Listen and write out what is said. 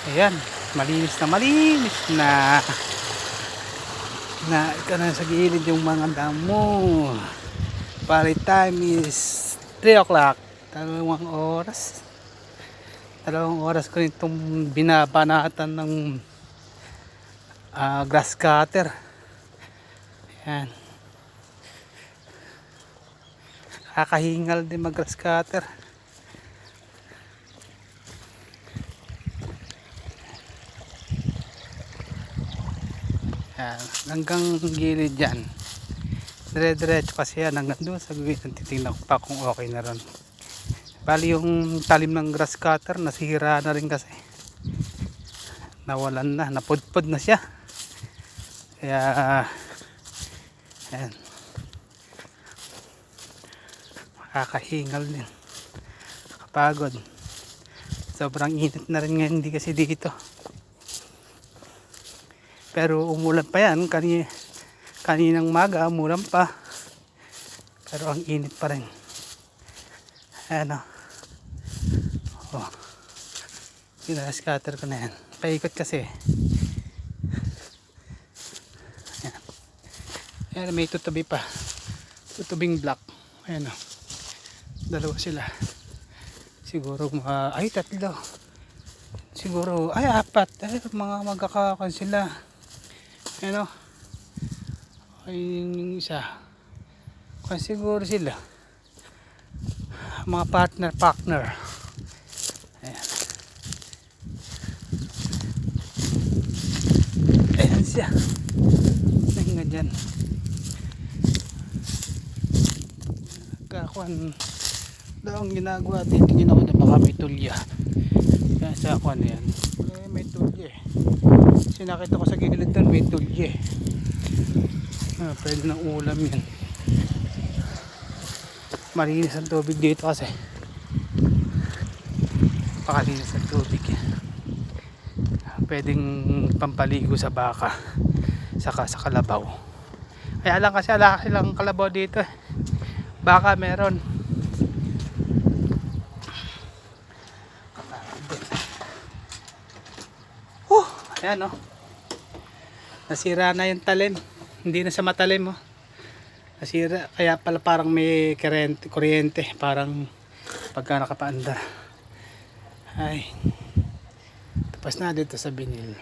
Ayan, malinis na ito na sa gilid yung mga damo. Party time is 3 o'clock. 2 oras. 2 oras ko itong binabanatan ng grass cutter. Ayan. Kakahingal din mag grass cutter. Ayan. Hanggang gilid dyan. Dire-diretso kasi yan hanggang doon sa gilid. Titingnan ko pa kung okay na ron. Bali yung talim ng grass cutter nasira na rin kasi. Nawalan na, napudpod na siya. Kaya ayan. Makakahingal din. Nakapagod. Sobrang init na rin ngayon, hindi kasi dito. Pero umulan pa yan. Kaninang maga, umulan pa. Pero ang init pa rin. Ayan o. Oh. Scatter ko na yan. Paikot kasi. Ayan. Ayan, may tutubi pa. Tutubing black. Ayan o. Dalawa sila. Siguro ay tatlo. Siguro ay apat. Ay mga magkakakan sila. Ayan o. Ay yung isa. Kasi siguro sila. Mga partner. Ayan. Ayan siya. Nahinga dyan. Kakuan. Daong ginagawa. Titingin ako na baka may tulya. Kaya sa ako ano yan. May tulya eh. Sinakita ko sa gilid doon may tulya eh. Pwede ng ulam yan. Malinis ang tubig dito kasi. Pakalinis ang tubig. Pwedeng pampaligo sa baka. Saka sa kalabaw. Kaya lang kasi ala silang kalabaw dito. Baka meron. Ayan o. Nasira na yung talim. Hindi na sa matalim o. Nasira. Kaya pala parang may kuryente. Parang pagka nakapaandar. Ay. Tapos na dito sa binil.